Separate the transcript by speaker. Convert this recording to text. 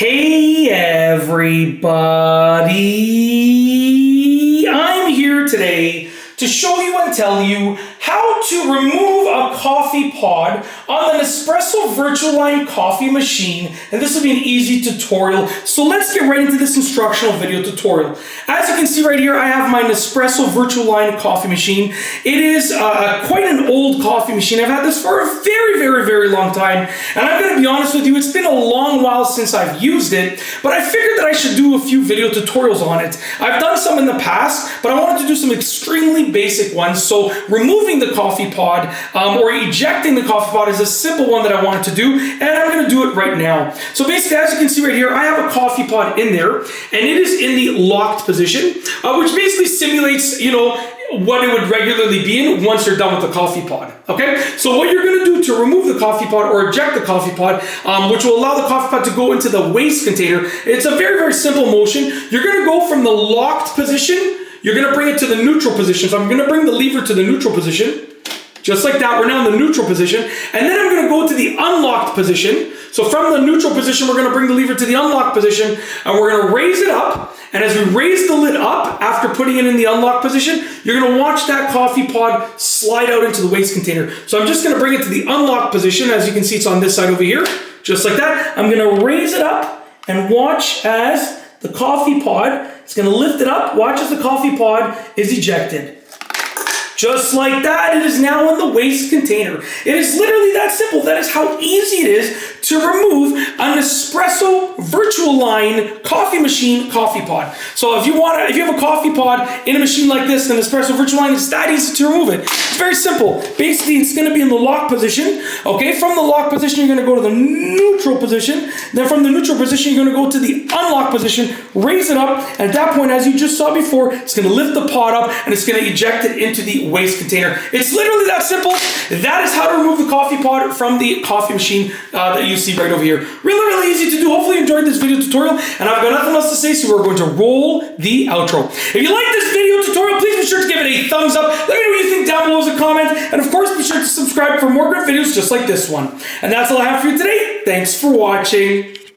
Speaker 1: Hey everybody, I'm here today to show you and tell you how to remove a coffee pod on the Nespresso Vertuoline coffee machine, and this will be an easy tutorial. So let's get right into this instructional video tutorial. As you can see right here, I have my Nespresso Vertuoline coffee machine. It is quite an old coffee machine. I've had this for a very long time, and I'm going to be honest with you, it's been a long while since I've used it, but I figured that I should do a few video tutorials on it. I've done some in the past, but I wanted to do some extremely basic ones. So removing the coffee pod or ejecting the coffee pod is a simple one that I wanted to do, and I'm going to do it right now. So basically, as you can see right here, I have a coffee pod in there, and it is in the locked position, which basically simulates, what it would regularly be in once you're done with the coffee pod. Okay, so what you're going to do to remove the coffee pod or eject the coffee pod, which will allow the coffee pod to go into the waste container, it's a very simple motion. You're going to go from the locked position, you're going to bring it to the neutral position. So I'm going to bring the lever to the neutral position, just like that. We're now in the neutral position, and then I'm going to go to the unlocked position. So from the neutral position, we're going to bring the lever to the unlocked position, and we're going to raise it up. And as we raise the lid up, after putting it in the unlocked position, you're going to watch that coffee pod slide out into the waste container. So I'm just going to bring it to the unlocked position. As you can see, it's on this side over here, just like that. I'm going to raise it up and watch as the coffee pod, it's going to lift it up. Watch as the coffee pod is ejected. Just like that, it is now in the waste container. It is literally that simple. That is how easy it is to remove an Nespresso Vertuoline coffee machine coffee pod. So if you have a coffee pod in a machine like this, the Nespresso Vertuoline, it's that easy to remove it. It's very simple. Basically, it's going to be in the lock position. Okay, from the lock position, you're going to go to the neutral position. Then from the neutral position, you're going to go to the unlock position, raise it up, and at that point, as you just saw before, it's going to lift the pod up and it's going to eject it into the waste container. It's literally that simple. That is how to remove the coffee pod from the coffee machine that you see right over here. Really easy to do. Hopefully you enjoyed this video tutorial, and I've got nothing else to say, so we're going to roll the outro. If you like this video tutorial, please be sure to give it a thumbs up. Let me know what you think down below as a comment, and of course be sure to subscribe for more great videos just like this one. And that's all I have for you today. Thanks for watching.